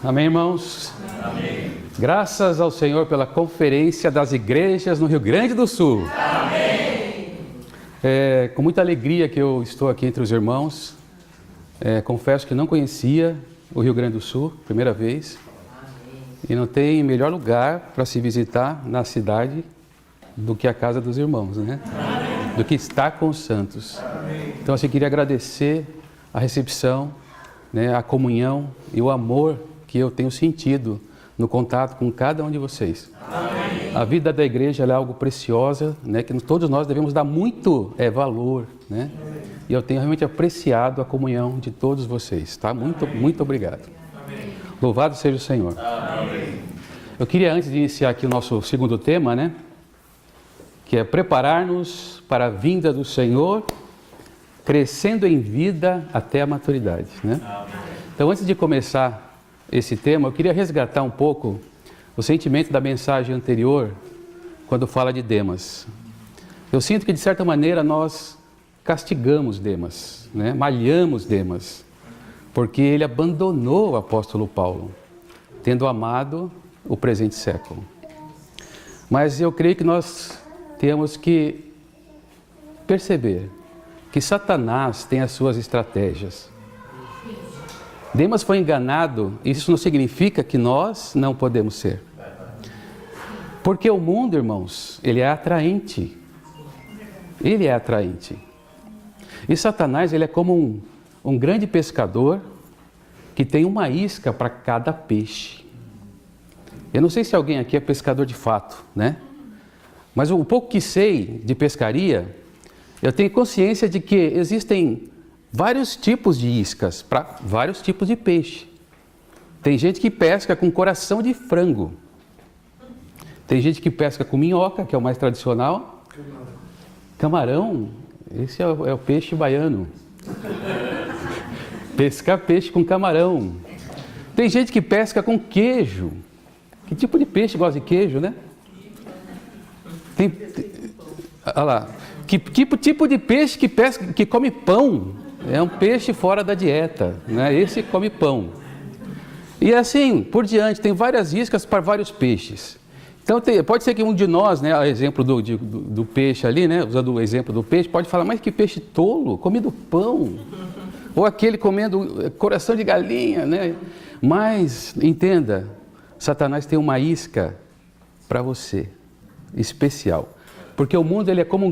Amém, irmãos? Amém. Graças ao Senhor pela Conferência das Igrejas no Rio Grande do Sul. Amém. É com muita alegria que eu estou aqui entre os irmãos. Confesso que não conhecia o Rio Grande do Sul, primeira vez. E não tem melhor lugar para se visitar na cidade do que a casa dos irmãos, né? Amém. Do que estar com os santos. Amém. Então, eu queria agradecer a recepção, né, a comunhão e o amor que eu tenho sentido no contato com cada um de vocês. Amém. A vida da igreja é algo preciosa, né, que todos nós devemos dar muito valor, né? E eu tenho realmente apreciado a comunhão de todos vocês, tá? Muito obrigado. Amém. Louvado seja o Senhor. Amém. Eu queria, antes de iniciar aqui o nosso segundo tema, né, que é preparar-nos para a vinda do Senhor, crescendo em vida até a maturidade, né? Então, antes de começar esse tema, eu queria resgatar um pouco o sentimento da mensagem anterior, quando fala de Demas. Eu sinto que, de certa maneira, nós castigamos Demas, né? Malhamos Demas, porque ele abandonou o apóstolo Paulo, tendo amado o presente século. Mas eu creio que nós temos que perceber que Satanás tem as suas estratégias. Demas foi enganado, isso não significa que nós não podemos ser. Porque o mundo, irmãos, ele é atraente. Ele é atraente. E Satanás, ele é como um grande pescador que tem uma isca para cada peixe. Eu não sei se alguém aqui é pescador de fato, né? Mas o pouco que sei de pescaria, eu tenho consciência de que existem vários tipos de iscas para vários tipos de peixe. Tem gente que pesca com coração de frango. Tem gente que pesca com minhoca, que é o mais tradicional. Camarão, esse é o peixe baiano. Pescar peixe com camarão. Tem gente que pesca com queijo. Que tipo de peixe gosta de queijo, né? Olha lá. Que tipo de peixe que pesca, que come pão? É um peixe fora da dieta, né? Esse come pão. E assim, por diante, tem várias iscas para vários peixes. Então, pode ser que um de nós, né, exemplo do peixe ali, né, usando o exemplo do peixe, pode falar, mas que peixe tolo, comendo pão. Ou aquele comendo coração de galinha, né? Mas, entenda, Satanás tem uma isca para você, especial. Porque o mundo ele é como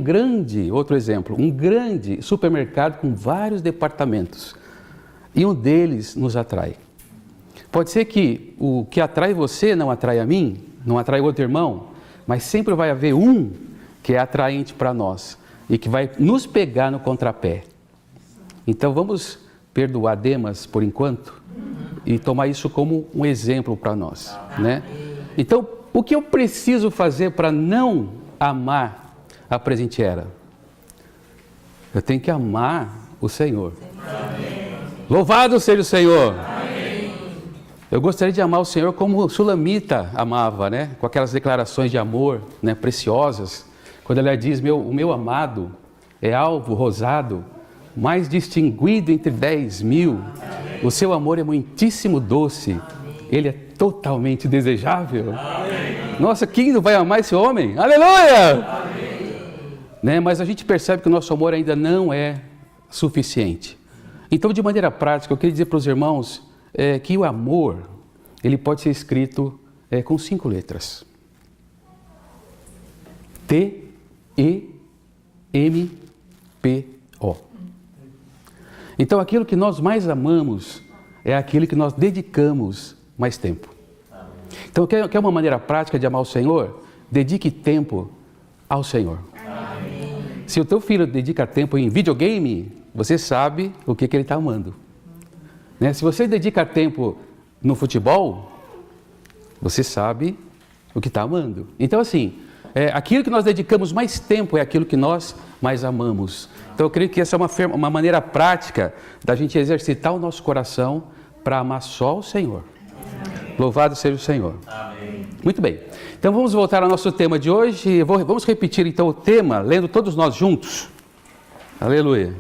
outro exemplo, um grande supermercado com vários departamentos. E um deles nos atrai. Pode ser que o que atrai você não atrai a mim, não atrai o outro irmão, mas sempre vai haver um que é atraente para nós e que vai nos pegar no contrapé. Então vamos perdoar Demas por enquanto e tomar isso como um exemplo para nós, né? Então, o que eu preciso fazer para não amar a presente era? Eu tenho que amar o Senhor. Amém. Louvado seja o Senhor. Amém. Eu gostaria de amar o Senhor como o Sulamita amava, né? Com aquelas declarações de amor, né, preciosas. Quando ela diz, o meu amado é alvo rosado, mais distinguido entre 10.000. Amém. O seu amor é muitíssimo doce. Amém. Ele é totalmente desejável. Amém. Nossa, quem não vai amar esse homem? Aleluia! Amém. Né? Mas a gente percebe que o nosso amor ainda não é suficiente. Então, de maneira prática, eu queria dizer para os irmãos que o amor, ele pode ser escrito com 5 letras. T-E-M-P-O. Então, aquilo que nós mais amamos é aquilo que nós dedicamos mais tempo. Então, quer uma maneira prática de amar o Senhor? Dedique tempo ao Senhor. Amém. Se o teu filho dedica tempo em videogame, você sabe o que ele está amando. Né? Se você dedica tempo no futebol, você sabe o que está amando. Então, assim, aquilo que nós dedicamos mais tempo é aquilo que nós mais amamos. Então, eu creio que essa é uma maneira prática da gente exercitar o nosso coração para amar só o Senhor. Amém. Louvado seja o Senhor. Amém. Muito bem. Então, vamos voltar ao nosso tema de hoje. Vamos repetir, então, o tema, lendo todos nós juntos. Aleluia.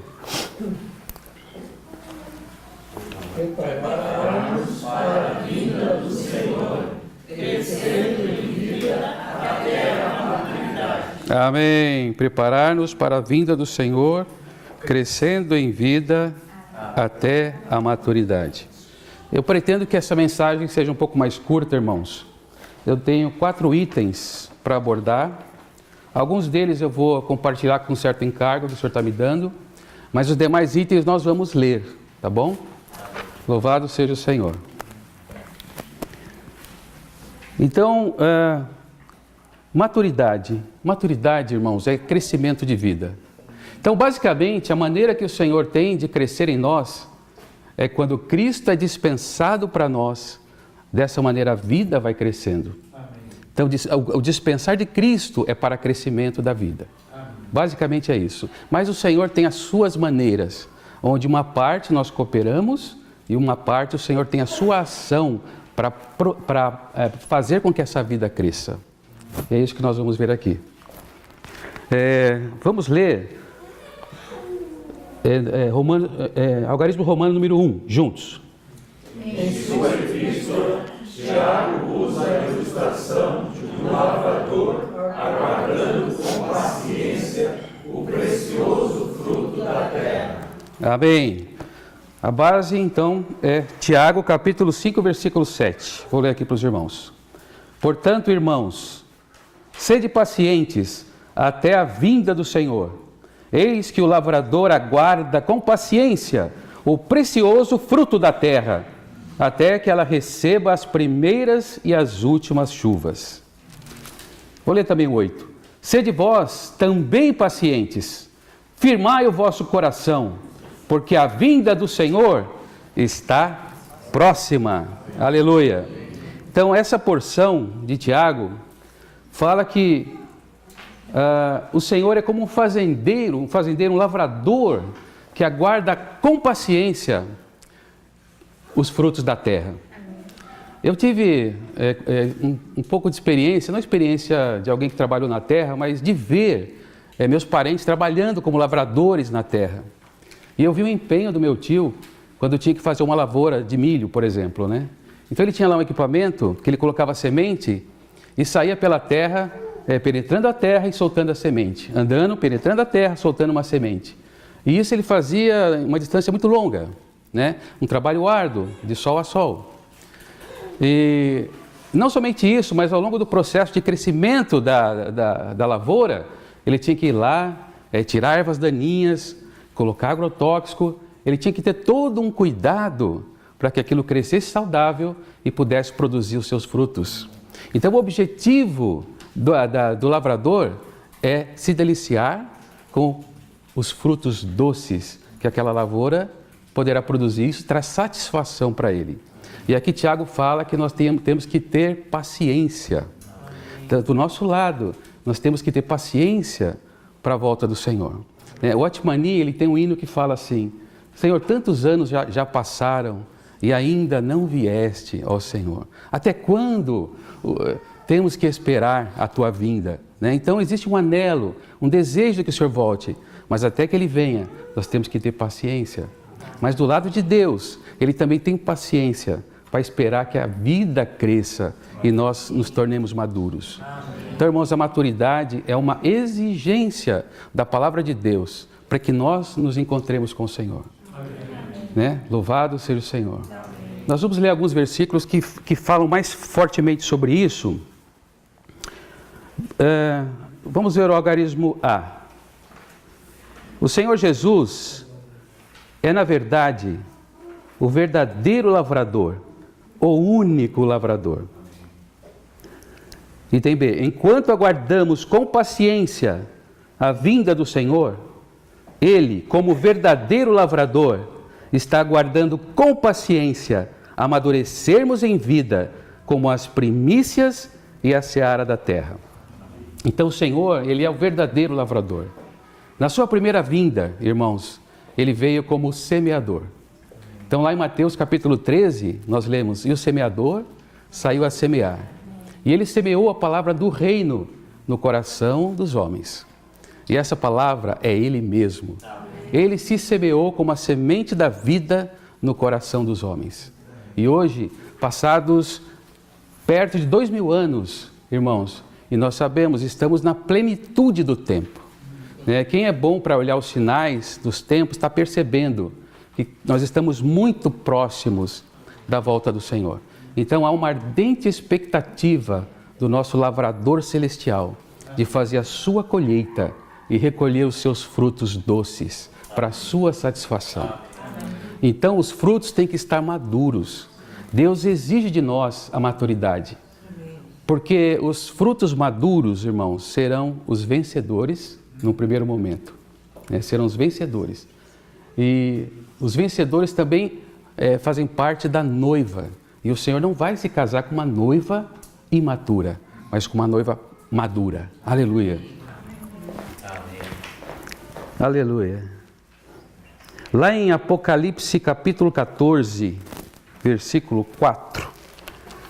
Preparamos para a vinda do Senhor, crescendo em vida até a maturidade. Amém. Preparar-nos para a vinda do Senhor, crescendo em vida até a maturidade. Eu pretendo que essa mensagem seja um pouco mais curta, irmãos. Eu tenho 4 itens para abordar. Alguns deles eu vou compartilhar com um certo encargo que o Senhor está me dando, mas os demais itens nós vamos ler, tá bom? Louvado seja o Senhor. Então, maturidade. Maturidade, irmãos, é crescimento de vida. Então, basicamente, a maneira que o Senhor tem de crescer em nós é quando Cristo é dispensado para nós. Dessa maneira a vida vai crescendo. Amém. Então o dispensar de Cristo é para crescimento da vida. Amém. Basicamente é isso. Mas o Senhor tem as suas maneiras, onde uma parte nós cooperamos e uma parte o Senhor tem a sua ação para fazer com que essa vida cresça. E é isso que nós vamos ver aqui. Vamos ler Algarismo Romano número 1, juntos. Em sua epístola, Tiago usa a ilustração de um lavrador aguardando com paciência o precioso fruto da terra. Amém. A base, então, é Tiago, capítulo 5, versículo 7. Vou ler aqui para os irmãos. Portanto, irmãos, sede pacientes até a vinda do Senhor. Eis que o lavrador aguarda com paciência o precioso fruto da terra, até que ela receba as primeiras e as últimas chuvas. Vou ler também o 8. Sede vós também pacientes, firmai o vosso coração, porque a vinda do Senhor está próxima. Aleluia. Então, essa porção de Tiago fala que o Senhor é como um fazendeiro, um lavrador, que aguarda com paciência os frutos da terra. Eu tive um pouco de experiência, não experiência de alguém que trabalhou na terra, mas de ver meus parentes trabalhando como lavradores na terra. E eu vi o empenho do meu tio quando tinha que fazer uma lavoura de milho, por exemplo, né? Então ele tinha lá um equipamento que ele colocava semente e saía pela terra, penetrando a terra e soltando a semente. Andando, penetrando a terra, soltando uma semente. E isso ele fazia uma distância muito longa, né? Um trabalho árduo, de sol a sol. E não somente isso, mas ao longo do processo de crescimento da lavoura, ele tinha que ir lá, tirar ervas daninhas, colocar agrotóxico, ele tinha que ter todo um cuidado para que aquilo crescesse saudável e pudesse produzir os seus frutos. Então o objetivo do lavrador é se deliciar com os frutos doces que aquela lavoura poderá produzir. Isso traz satisfação para ele. E aqui Tiago fala que nós temos que ter paciência. Então, do nosso lado, nós temos que ter paciência para a volta do Senhor. O Otmani, ele tem um hino que fala assim: Senhor, tantos anos já passaram e ainda não vieste, ó Senhor. Até quando temos que esperar a tua vinda? Então existe um anelo, um desejo de que o Senhor volte, mas até que Ele venha, nós temos que ter paciência. Mas do lado de Deus, Ele também tem paciência para esperar que a vida cresça e nós nos tornemos maduros. Então, irmãos, a maturidade é uma exigência da palavra de Deus para que nós nos encontremos com o Senhor. Louvado seja o Senhor. Nós vamos ler alguns versículos que falam mais fortemente sobre isso. Vamos ver o algarismo A. O Senhor Jesus é, na verdade, o verdadeiro lavrador, o único lavrador. Item B. Enquanto aguardamos com paciência a vinda do Senhor, Ele, como verdadeiro lavrador, está aguardando com paciência amadurecermos em vida como as primícias e a seara da terra. Então o Senhor, Ele é o verdadeiro lavrador. Na sua primeira vinda, irmãos, Ele veio como semeador. Então lá em Mateus capítulo 13, nós lemos: e o semeador saiu a semear. E ele semeou a palavra do reino no coração dos homens. E essa palavra é Ele mesmo. Ele se semeou como a semente da vida no coração dos homens. E hoje passados perto de 2000 anos, irmãos, e nós sabemos, estamos na plenitude do tempo. Quem é bom para olhar os sinais dos tempos está percebendo que nós estamos muito próximos da volta do Senhor. Então há uma ardente expectativa do nosso lavrador celestial de fazer a sua colheita e recolher os seus frutos doces para a sua satisfação. Então os frutos têm que estar maduros. Deus exige de nós a maturidade. Porque os frutos maduros, irmãos, serão os vencedores no primeiro momento. Serão os vencedores. E os vencedores também fazem parte da noiva. E o Senhor não vai se casar com uma noiva imatura, mas com uma noiva madura. Aleluia. Amém. Aleluia. Lá em Apocalipse capítulo 14, versículo 4,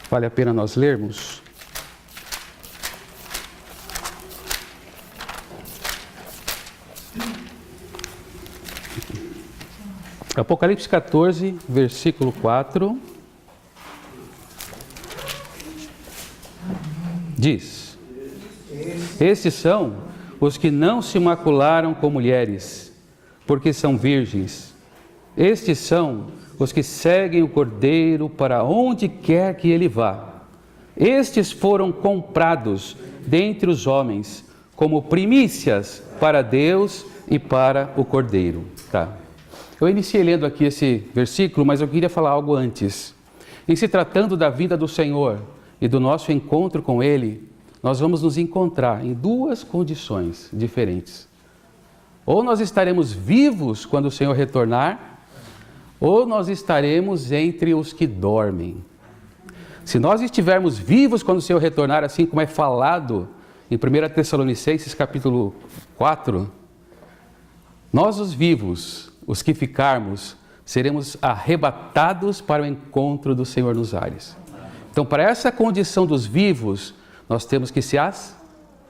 vale a pena nós lermos. Apocalipse 14, versículo 4, diz: estes são os que não se macularam com mulheres, porque são virgens. Estes são os que seguem o Cordeiro para onde quer que ele vá. Estes foram comprados dentre os homens como primícias para Deus e para o Cordeiro. Tá. Eu iniciei lendo aqui esse versículo, mas eu queria falar algo antes. Em se tratando da vida do Senhor e do nosso encontro com Ele, nós vamos nos encontrar em duas condições diferentes. Ou nós estaremos vivos quando o Senhor retornar, ou nós estaremos entre os que dormem. Se nós estivermos vivos quando o Senhor retornar, assim como é falado em 1 Tessalonicenses capítulo 4, nós os vivos, os que ficarmos, seremos arrebatados para o encontro do Senhor nos ares. Então, para essa condição dos vivos, nós temos que ser as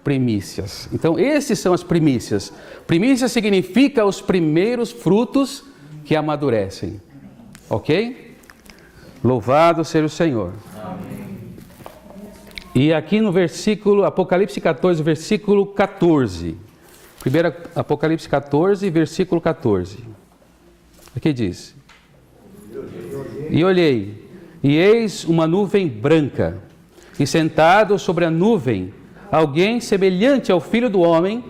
primícias. Então, esses são as primícias. Primícia significa os primeiros frutos que amadurecem. Ok? Louvado seja o Senhor. Amém. E aqui no versículo, Apocalipse 14, versículo 14. Primeiro Apocalipse 14, versículo 14. Aqui diz: e olhei, e eis uma nuvem branca, e sentado sobre a nuvem, alguém semelhante ao Filho do Homem,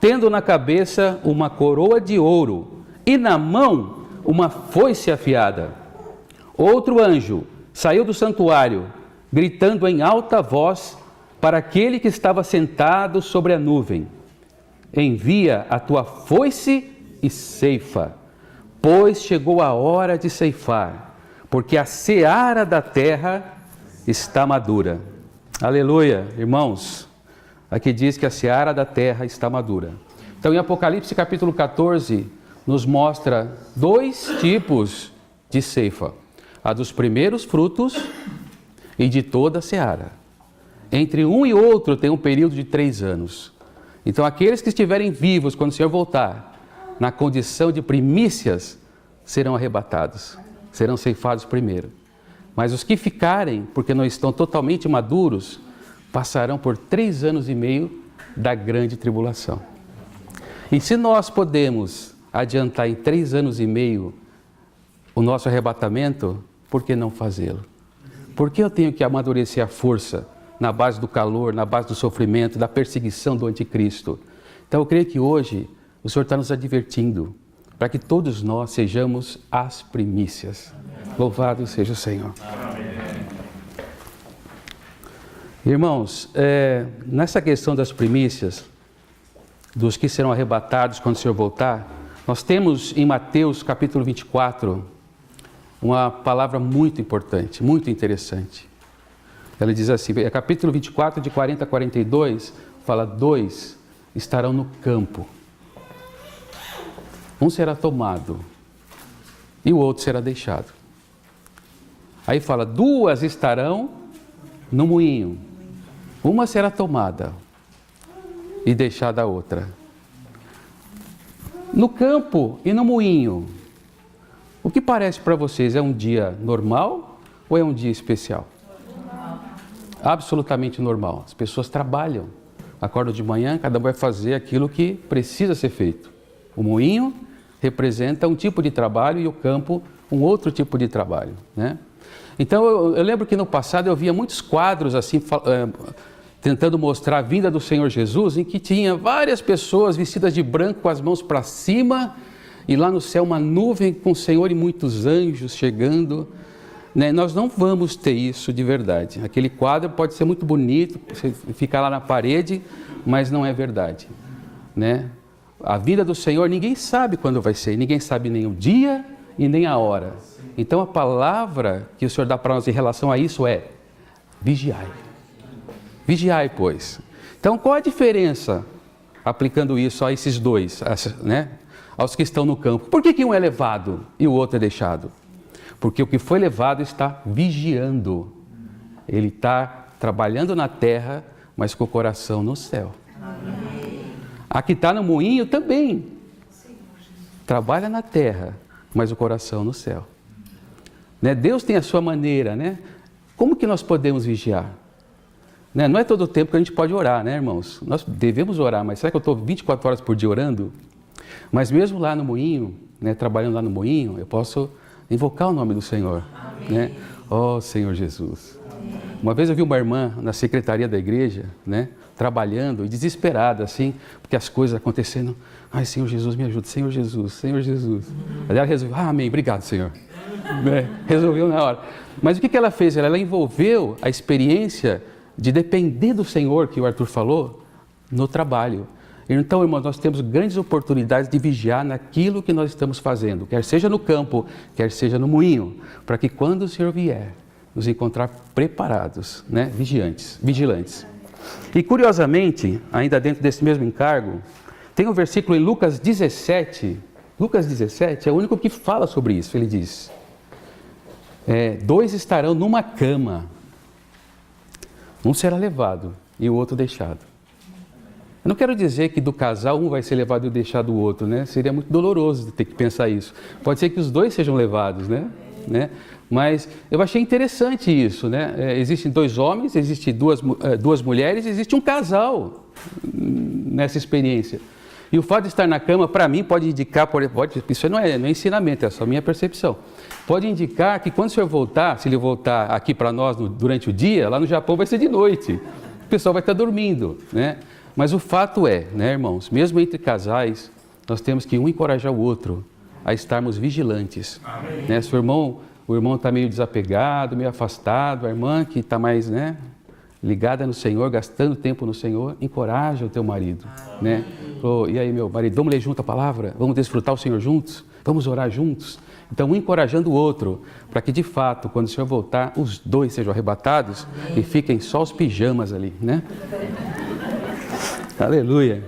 tendo na cabeça uma coroa de ouro, e na mão uma foice afiada. Outro anjo saiu do santuário, gritando em alta voz para aquele que estava sentado sobre a nuvem: envia a tua foice e ceifa, pois chegou a hora de ceifar, porque a seara da terra está madura. Aleluia, irmãos. Aqui diz que a seara da terra está madura. Então, em Apocalipse capítulo 14, nos mostra dois tipos de ceifa: a dos primeiros frutos e de toda a seara. Entre um e outro tem um período de 3 anos. Então, aqueles que estiverem vivos quando o Senhor voltar, na condição de primícias, serão arrebatados, serão ceifados primeiro. Mas os que ficarem, porque não estão totalmente maduros, passarão por 3 anos e meio da grande tribulação. E se nós podemos adiantar em 3 anos e meio o nosso arrebatamento, por que não fazê-lo? Por que eu tenho que amadurecer a força na base do calor, na base do sofrimento, da perseguição do anticristo? Então eu creio que hoje o Senhor está nos advertindo para que todos nós sejamos as primícias. Louvado seja o Senhor. Amém. Irmãos, nessa questão das primícias, dos que serão arrebatados quando o Senhor voltar, nós temos em Mateus capítulo 24 uma palavra muito importante, muito interessante. Ela diz assim, capítulo 24, de 40 a 42, fala: 2 estarão no campo, um será tomado e o outro será deixado. Aí fala: 2 estarão no moinho, uma será tomada e deixada a outra. No campo e no moinho, o que parece para vocês? É um dia normal ou é um dia especial? Absolutamente normal. As pessoas trabalham, acordam de manhã, cada um vai fazer aquilo que precisa ser feito. O moinho representa um tipo de trabalho e o campo um outro tipo de trabalho, né? Então eu lembro que no passado eu via muitos quadros assim, tentando mostrar a vinda do Senhor Jesus, em que tinha várias pessoas vestidas de branco com as mãos para cima e lá no céu uma nuvem com o Senhor e muitos anjos chegando, né? Nós não vamos ter isso de verdade. Aquele quadro pode ser muito bonito, ficar lá na parede, mas não é verdade, né? A vinda do Senhor ninguém sabe quando vai ser, ninguém sabe nem o dia e nem a hora. Então a palavra que o Senhor dá para nós em relação a isso é: vigiai. Vigiai, pois. Então qual a diferença, aplicando isso a esses dois, né? Aos que estão no campo? Por que um é levado e o outro é deixado? Porque o que foi levado está vigiando. Ele está trabalhando na terra, mas com o coração no céu. A que está no moinho também trabalha na terra, mas o coração no céu, né? Deus tem a sua maneira, né? Como que nós podemos vigiar? Né? Não é todo o tempo que a gente pode orar, né, irmãos? Nós devemos orar, mas será que eu estou 24 horas por dia orando? Mas mesmo lá no moinho, né, trabalhando lá no moinho, eu posso invocar o nome do Senhor, né? Oh, Senhor Jesus. Uma vez eu vi uma irmã na secretaria da igreja, né, trabalhando e desesperada assim, porque as coisas acontecendo. Ai, Senhor Jesus, me ajuda, Senhor Jesus, Senhor Jesus. Aí ela resolveu, amém, obrigado, Senhor. Resolveu na hora. Mas o que ela fez? Ela envolveu a experiência de depender do Senhor, que o Arthur falou, no trabalho. Então, irmãos, nós temos grandes oportunidades de vigiar naquilo que nós estamos fazendo, quer seja no campo, quer seja no moinho, para que quando o Senhor vier, nos encontrar preparados, né? Vigilantes. E curiosamente, ainda dentro desse mesmo encargo, tem um versículo em Lucas 17. Lucas 17 é o único que fala sobre isso. Ele diz: 2 estarão numa cama, um será levado e o outro deixado. Eu não quero dizer que do casal um vai ser levado e deixado o outro, né? Seria muito doloroso ter que pensar isso. Pode ser que os dois sejam levados, né? Mas eu achei interessante isso, né? Existem 2 homens, existem duas mulheres, existe um casal nessa experiência. E o fato de estar na cama, para mim, pode indicar, isso não é ensinamento, é só a minha percepção. Pode indicar que quando o Senhor voltar, se Ele voltar aqui para nós durante o dia, lá no Japão vai ser de noite. O pessoal vai estar dormindo, né? Mas o fato é, né, irmãos, mesmo entre casais, nós temos que um encorajar o outro a estarmos vigilantes. Né? Se o irmão está meio desapegado, meio afastado, a irmã que está mais, né, ligada no Senhor, gastando tempo no Senhor, encoraja o teu marido. Né? E aí, meu marido, vamos ler junto a palavra? Vamos desfrutar o Senhor juntos? Vamos orar juntos? Então, um encorajando o outro, para que de fato, quando o Senhor voltar, os 2 sejam arrebatados e fiquem só os pijamas ali, né? Aleluia.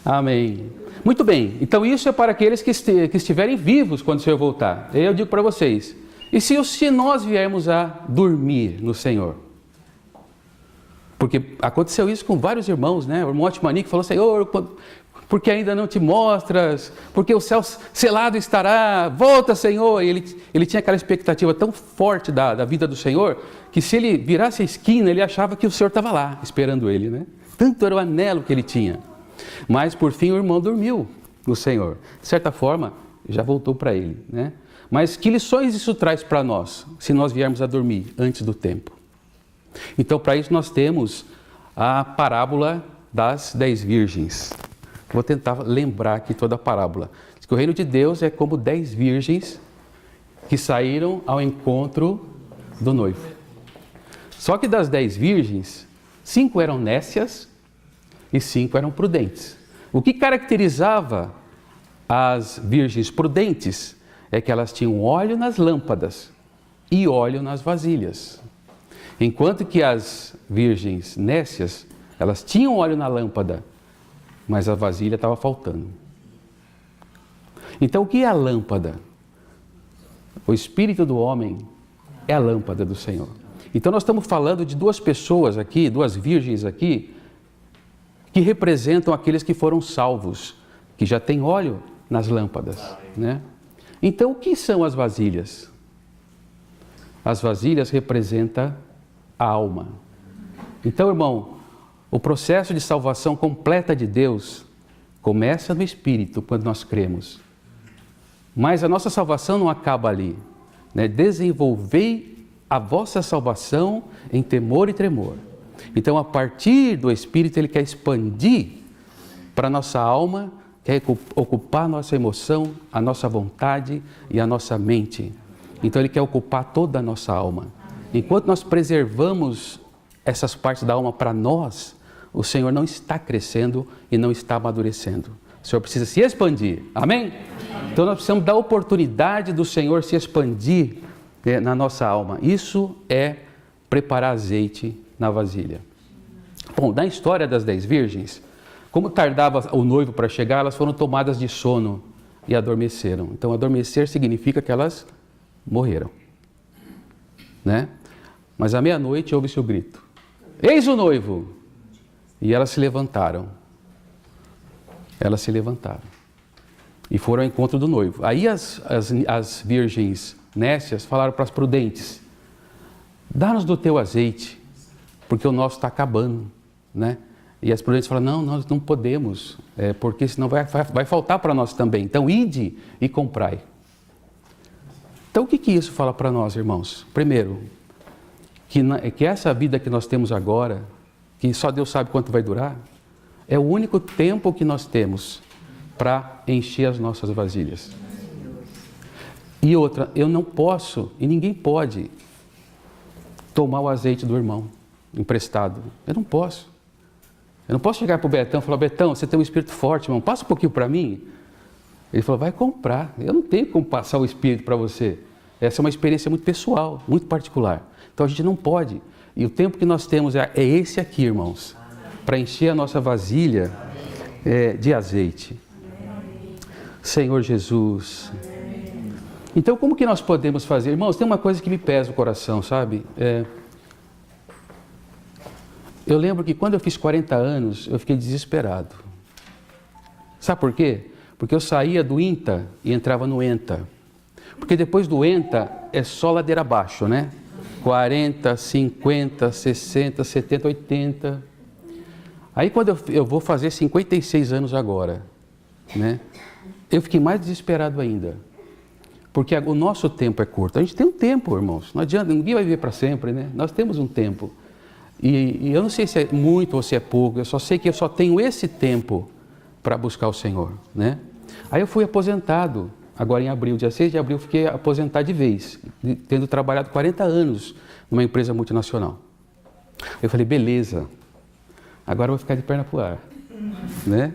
Amém. Muito bem, então isso é para aqueles que estiverem vivos quando o Senhor voltar. Eu digo para vocês, e se nós viermos a dormir no Senhor? Porque aconteceu isso com vários irmãos, né? O irmão Otmani que falou: Senhor, porque ainda não te mostras? Porque o céu selado estará? Volta, Senhor! E ele tinha aquela expectativa tão forte da vida do Senhor, que se ele virasse a esquina, ele achava que o Senhor estava lá, esperando ele, né? Tanto era o anelo que ele tinha. Mas, por fim, o irmão dormiu no Senhor. De certa forma, já voltou para ele, né? Mas que lições isso traz para nós, se nós viermos a dormir antes do tempo? Então, para isso, nós temos a parábola das 10 virgens. Vou tentar lembrar aqui toda a parábola. Diz que o reino de Deus é como 10 virgens que saíram ao encontro do noivo. Só que das 10 virgens, 5 eram nécias e 5 eram prudentes. O que caracterizava as virgens prudentes é que elas tinham óleo nas lâmpadas e óleo nas vasilhas. Enquanto que as virgens nécias, elas tinham óleo na lâmpada, mas a vasilha estava faltando. Então, o que é a lâmpada? O espírito do homem é a lâmpada do Senhor. Então, nós estamos falando de 2 pessoas aqui, 2 virgens aqui, que representam aqueles que foram salvos, que já têm óleo nas lâmpadas, né? Então, o que são as vasilhas? As vasilhas representam a alma. Então, irmão, o processo de salvação completa de Deus começa no Espírito, quando nós cremos. Mas a nossa salvação não acaba ali, né? Desenvolvei a vossa salvação em temor e tremor. Então, a partir do Espírito, Ele quer expandir para a nossa alma, quer ocupar a nossa emoção, a nossa vontade e a nossa mente. Então, Ele quer ocupar toda a nossa alma. Enquanto nós preservamos essas partes da alma para nós, o Senhor não está crescendo e não está amadurecendo. O Senhor precisa se expandir. Amém? Então nós precisamos dar oportunidade do Senhor se expandir na nossa alma. Isso é preparar azeite na vasilha. Bom, na história das 10 virgens, como tardava o noivo para chegar, elas foram tomadas de sono e adormeceram. Então adormecer significa que elas morreram, né? Mas à meia-noite ouve-se o grito: eis o noivo! E elas se levantaram. Elas se levantaram e foram ao encontro do noivo. Aí as virgens nécias falaram para as prudentes: dá-nos do teu azeite, porque o nosso está acabando, né? E as prudentes falaram: não, nós não podemos, porque senão vai faltar para nós também. Então, ide e comprai. Então, o que isso fala para nós, irmãos? Primeiro, que essa vida que nós temos agora, que só Deus sabe quanto vai durar, é o único tempo que nós temos para encher as nossas vasilhas. E outra, eu não posso, e ninguém pode, tomar o azeite do irmão emprestado. Eu não posso. Eu não posso chegar para o Betão e falar: Betão, você tem um espírito forte, irmão, passa um pouquinho para mim. Ele falou: vai comprar. Eu não tenho como passar o espírito para você. Essa é uma experiência muito pessoal, muito particular. Então a gente não pode. E o tempo que nós temos é esse aqui, irmãos, para encher a nossa vasilha de azeite. Senhor Jesus. Então, como que nós podemos fazer? Irmãos, tem uma coisa que me pesa o coração, sabe? Eu lembro que quando eu fiz 40 anos, eu fiquei desesperado. Sabe por quê? Porque eu saía do INTA e entrava no ENTA. Porque depois do ENTA é só ladeira abaixo, né? 40, 50, 60, 70, 80. Aí quando eu vou fazer 56 anos agora, né? Eu fiquei mais desesperado ainda. Porque o nosso tempo é curto. A gente tem um tempo, irmãos. Não adianta, ninguém vai viver para sempre, né? Nós temos um tempo. E eu não sei se é muito ou se é pouco. Eu só sei que eu só tenho esse tempo para buscar o Senhor, né? Aí eu fui aposentado. Agora em abril, dia 6 de abril, fiquei aposentado de vez, tendo trabalhado 40 anos numa empresa multinacional. Eu falei: beleza, agora eu vou ficar de perna para o ar, né?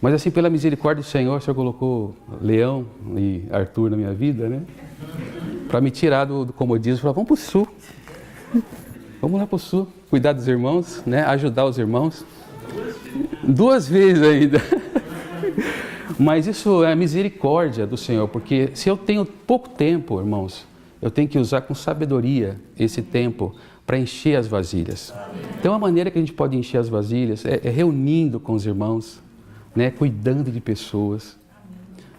Mas assim, pela misericórdia do Senhor, o Senhor colocou Leão e Arthur na minha vida, né? Para me tirar do comodismo, falar: vamos para o sul, vamos lá para o sul, cuidar dos irmãos, né? Ajudar os irmãos. 2 vezes ainda. Mas isso é a misericórdia do Senhor, porque se eu tenho pouco tempo, irmãos, eu tenho que usar com sabedoria esse tempo para encher as vasilhas. Então a maneira que a gente pode encher as vasilhas é reunindo com os irmãos, né? Cuidando de pessoas,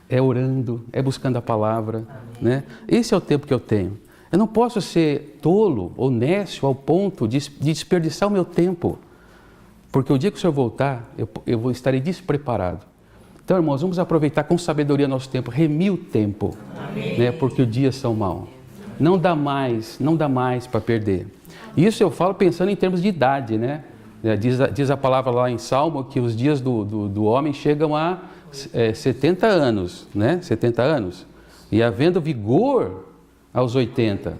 é orando, é buscando a palavra, né? Esse é o tempo que eu tenho. Eu não posso ser tolo ou nécio ao ponto de desperdiçar o meu tempo, porque o dia que o Senhor voltar, eu estarei despreparado. Então, irmãos, vamos aproveitar com sabedoria nosso tempo, remir o tempo, né? Porque os dias são maus. Não dá mais para perder. E isso eu falo pensando em termos de idade, né? Diz a palavra lá em Salmo que os dias do homem chegam a 70 anos, né? 70 anos. E havendo vigor aos 80.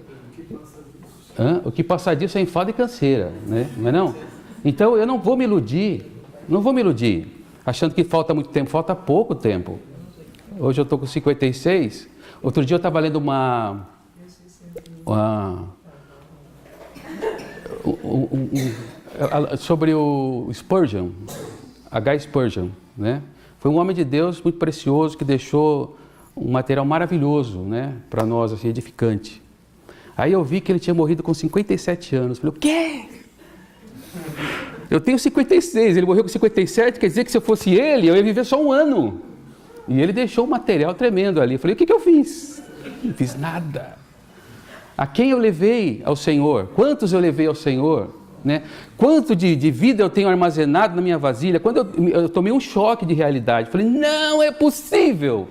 O que passar disso é enfado e canseira, né? Não é não? Então eu não vou me iludir, achando que falta muito tempo, falta pouco tempo. Hoje eu estou com 56. Outro dia eu estava lendo sobre o Spurgeon, H. Spurgeon, né? Foi um homem de Deus muito precioso que deixou um material maravilhoso, né, para nós, assim, edificante. Aí eu vi que ele tinha morrido com 57 anos. Falei: o quê? Eu tenho 56, ele morreu com 57, quer dizer que se eu fosse ele, eu ia viver só 1 ano. E ele deixou um material tremendo ali. Eu falei: o que eu fiz? Não fiz nada. A quem eu levei ao Senhor? Quantos eu levei ao Senhor? Né? Quanto de vida eu tenho armazenado na minha vasilha? Quando eu tomei um choque de realidade, falei, não é possível.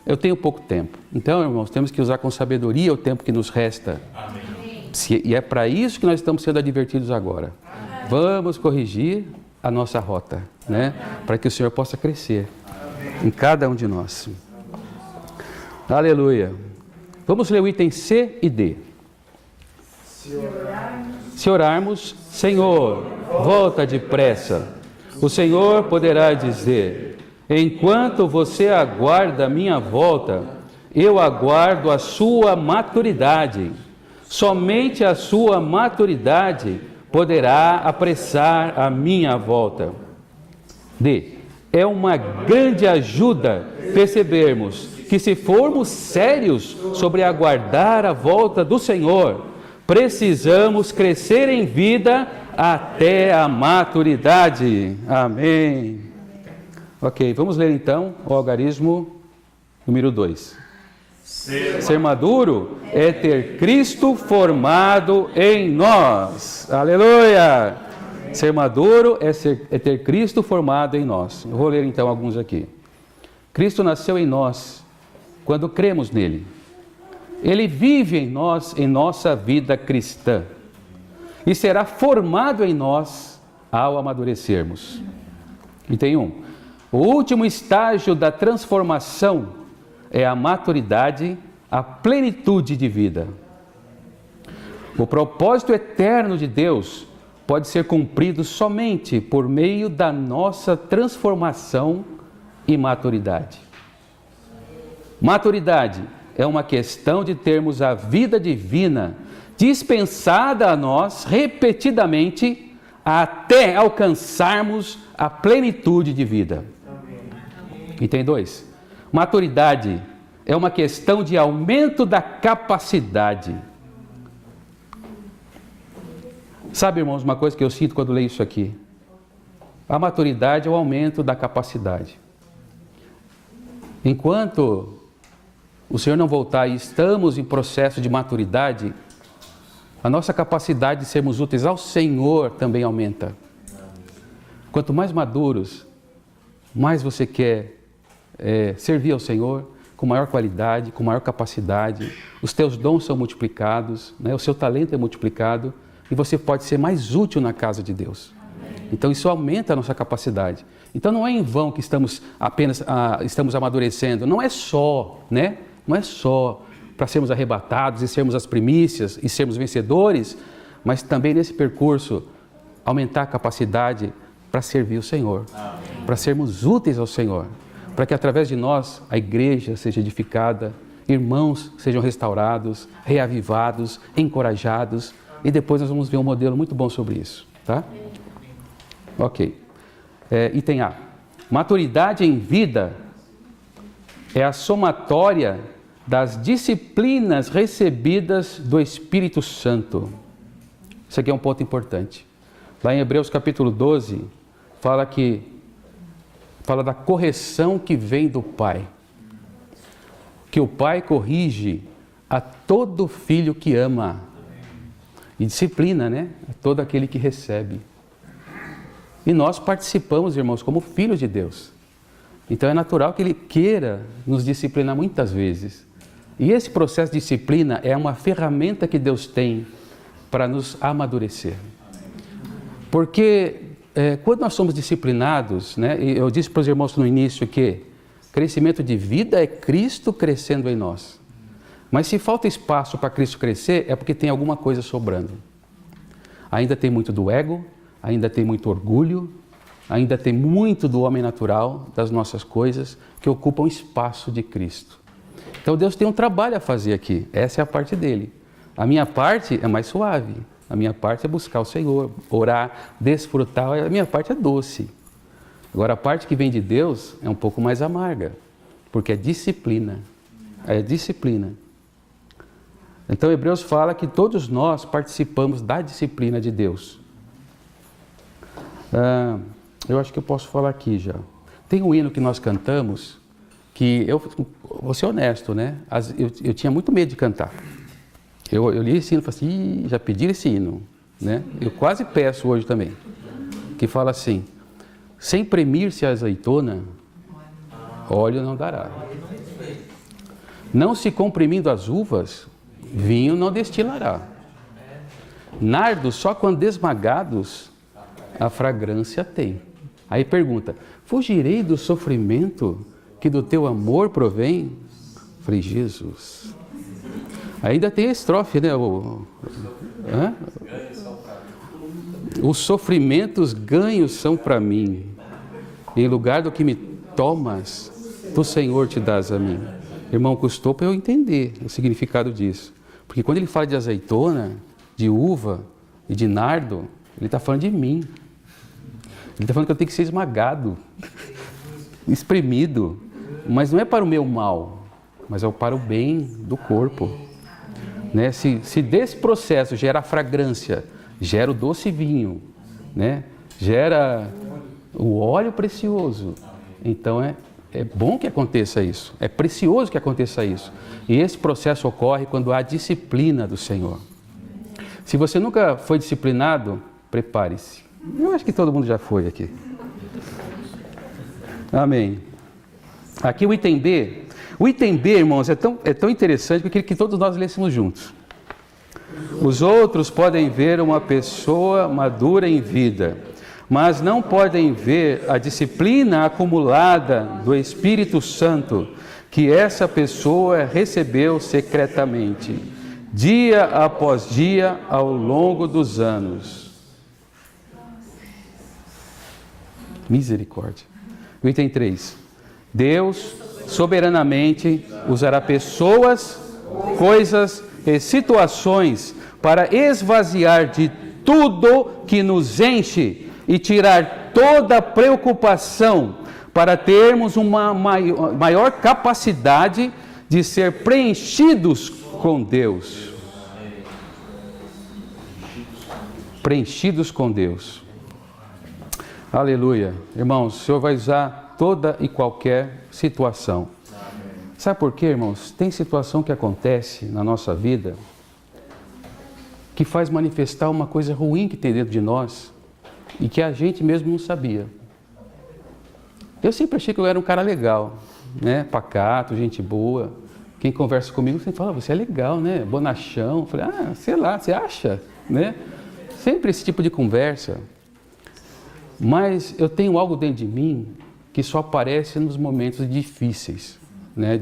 Eu tenho pouco tempo. Então, irmãos, temos que usar com sabedoria o tempo que nos resta. Amém. E é para isso que nós estamos sendo advertidos agora. Amém. Vamos corrigir a nossa rota, né? Para que o Senhor possa crescer em cada um de nós. Aleluia. Vamos ler o item C e D. Se orarmos, Senhor, volta depressa. O Senhor poderá dizer, enquanto você aguarda a minha volta, eu aguardo a sua maturidade. Somente a sua maturidade poderá apressar a minha volta. D. É uma grande ajuda percebermos que se formos sérios sobre aguardar a volta do Senhor, precisamos crescer em vida até a maturidade. Amém. Ok, vamos ler então o algarismo número 2. Ser maduro é ter Cristo formado em nós. Aleluia! Ser maduro é ter Cristo formado em nós. Eu vou ler então alguns aqui. Cristo nasceu em nós quando cremos nele. Ele vive em nós, em nossa vida cristã. E será formado em nós ao amadurecermos. Item 1. O último estágio da transformação é a maturidade, a plenitude de vida. O propósito eterno de Deus pode ser cumprido somente por meio da nossa transformação e maturidade. Maturidade é uma questão de termos a vida divina dispensada a nós repetidamente até alcançarmos a plenitude de vida. Item 2. Maturidade é uma questão de aumento da capacidade. Sabe, irmãos, uma coisa que eu sinto quando leio isso aqui? A maturidade é o aumento da capacidade. Enquanto o Senhor não voltar e estamos em processo de maturidade, a nossa capacidade de sermos úteis ao Senhor também aumenta. Quanto mais maduros, mais você quer servir ao Senhor com maior qualidade, com maior capacidade. Os teus dons são multiplicados, né? O seu talento é multiplicado e você pode ser mais útil na casa de Deus. Então isso aumenta a nossa capacidade. Então não é em vão que estamos amadurecendo. Não é só, né? Não é só para sermos arrebatados e sermos as primícias e sermos vencedores, mas também nesse percurso aumentar a capacidade para servir o Senhor, para sermos úteis ao Senhor, para que através de nós a igreja seja edificada, irmãos sejam restaurados, reavivados, encorajados, e depois nós vamos ver um modelo muito bom sobre isso, tá? Ok. Item A. Maturidade em vida é a somatória das disciplinas recebidas do Espírito Santo. Isso aqui é um ponto importante. Lá em Hebreus capítulo 12, fala da correção que vem do Pai. Que o Pai corrige a todo filho que ama. E disciplina, né? A todo aquele que recebe. E nós participamos, irmãos, como filhos de Deus. Então é natural que Ele queira nos disciplinar muitas vezes. E esse processo de disciplina é uma ferramenta que Deus tem para nos amadurecer. Porque quando nós somos disciplinados, né, eu disse para os irmãos no início que crescimento de vida é Cristo crescendo em nós. Mas se falta espaço para Cristo crescer, é porque tem alguma coisa sobrando. Ainda tem muito do ego, ainda tem muito orgulho, ainda tem muito do homem natural, das nossas coisas, que ocupam espaço de Cristo. Então Deus tem um trabalho a fazer aqui, essa é a parte dele. A minha parte é mais suave, a minha parte é buscar o Senhor, orar, desfrutar, a minha parte é doce. Agora a parte que vem de Deus é um pouco mais amarga, porque é disciplina, Então Hebreus fala que todos nós participamos da disciplina de Deus. Eu acho que eu posso falar aqui já. Tem um hino que nós cantamos, que eu vou ser honesto, né? Eu tinha muito medo de cantar. Eu li esse hino e falei assim, já pediram esse hino, né? Eu quase peço hoje também, que fala assim, sem premir-se a azeitona, óleo não dará. Não se comprimindo as uvas, vinho não destilará. Nardos só quando esmagados, a fragrância tem. Aí pergunta, fugirei do sofrimento que do teu amor provém? Falei, Jesus. Ainda tem a estrofe, né? Os sofrimentos ganhos são para mim. Em lugar do que me tomas, tu, Senhor, te dás a mim. Irmão, custou para eu entender o significado disso. Porque quando ele fala de azeitona, de uva e de nardo, ele está falando de mim. Ele está falando que eu tenho que ser esmagado, espremido. Mas não é para o meu mal, mas é para o bem do corpo. Né? Se desse processo gera a fragrância, gera o doce vinho, né? Gera o óleo precioso, então é bom que aconteça isso, é precioso que aconteça isso. E esse processo ocorre quando há disciplina do Senhor. Se você nunca foi disciplinado, prepare-se. Eu acho que todo mundo já foi aqui. Amém. Aqui o item B. O item B, irmãos, é tão interessante que eu queria que todos nós lêssemos juntos. Os outros podem ver uma pessoa madura em vida, mas não podem ver a disciplina acumulada do Espírito Santo que essa pessoa recebeu secretamente, dia após dia, ao longo dos anos. Misericórdia. O item 3. Deus soberanamente usará pessoas, coisas e situações para esvaziar de tudo que nos enche e tirar toda a preocupação para termos uma maior capacidade de ser preenchidos com Deus. Preenchidos com Deus. Aleluia. Irmãos, o Senhor vai usar toda e qualquer situação. Sabe por quê, irmãos? Tem situação que acontece na nossa vida que faz manifestar uma coisa ruim que tem dentro de nós e que a gente mesmo não sabia. Eu sempre achei que eu era um cara legal, né? Pacato, gente boa. Quem conversa comigo sempre fala, você é legal, né? Bonachão. Eu falei, sei lá, você acha? Né? Sempre esse tipo de conversa. Mas eu tenho algo dentro de mim que só aparece nos momentos difíceis, né?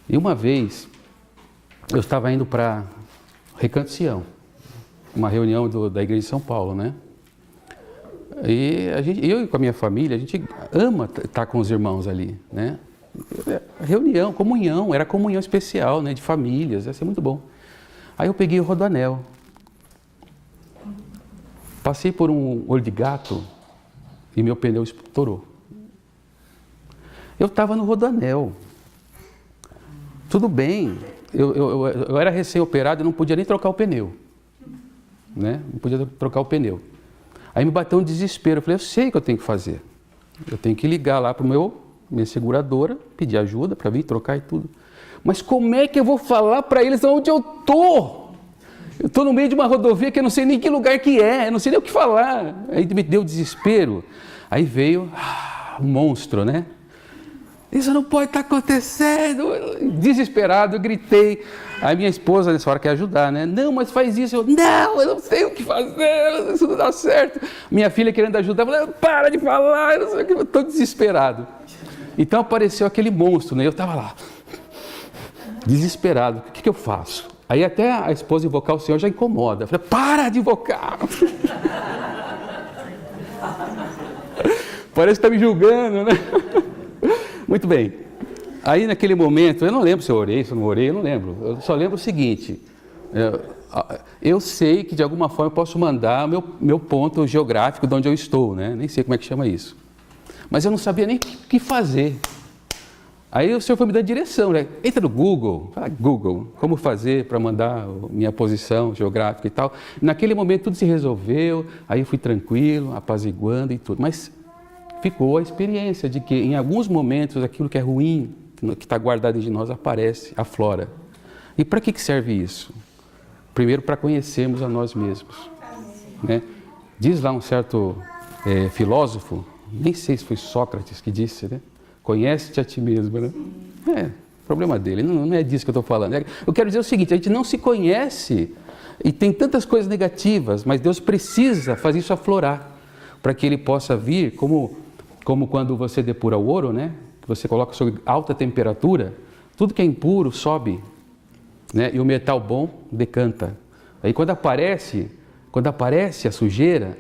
E uma vez, eu estava indo para Recanto Sião, uma reunião da igreja de São Paulo, né? E eu com a minha família, a gente ama estar com os irmãos ali, né? Reunião, comunhão, era comunhão especial, né? De famílias, ia ser muito bom. Aí eu peguei o Rodoanel, passei por um olho de gato e meu pneu estourou. Eu estava no Rodoanel, tudo bem, eu era recém-operado e não podia nem trocar o pneu, né? Não podia trocar o pneu. Aí me bateu um desespero, eu falei, eu sei o que eu tenho que fazer. Eu tenho que ligar lá para minha seguradora, pedir ajuda para vir trocar e tudo. Mas como é que eu vou falar para eles onde eu estou? Eu estou no meio de uma rodovia que eu não sei nem que lugar que é, eu não sei nem o que falar. Aí me deu desespero. Aí veio um monstro, né? Isso não pode estar acontecendo. Desesperado, eu gritei. Aí minha esposa, nessa hora, quer ajudar, né? Não, mas faz isso. Eu não sei o que fazer, isso não dá certo. Minha filha querendo ajudar, eu falei, para de falar, eu não sei o que, eu estou desesperado. Então apareceu aquele monstro, né? Eu estava lá, desesperado. O que eu faço? Aí até a esposa invocar o Senhor já incomoda. Eu falei, para de invocar. Parece que está me julgando, né? Muito bem. Aí naquele momento, eu não lembro se eu orei, se eu não orei, eu não lembro. Eu só lembro o seguinte, eu sei que de alguma forma eu posso mandar meu ponto geográfico de onde eu estou, né? Nem sei como é que chama isso. Mas eu não sabia nem o que fazer. Aí o Senhor foi me dando direção, né? Entra no Google, fala Google, como fazer para mandar minha posição geográfica e tal. Naquele momento tudo se resolveu, aí eu fui tranquilo, apaziguando e tudo. Mas ficou a experiência de que em alguns momentos aquilo que é ruim, que está guardado de nós, aparece, aflora. E para que serve isso? Primeiro, para conhecermos a nós mesmos, né? Diz lá um certo filósofo, nem sei se foi Sócrates que disse, né? Conhece-te a ti mesmo, né? Problema dele, não é disso que eu estou falando. Eu quero dizer o seguinte, a gente não se conhece e tem tantas coisas negativas, mas Deus precisa fazer isso aflorar, para que Ele possa vir, como quando você depura o ouro, né? Que você coloca sob alta temperatura, tudo que é impuro sobe, né? E o metal bom decanta. Aí quando aparece a sujeira,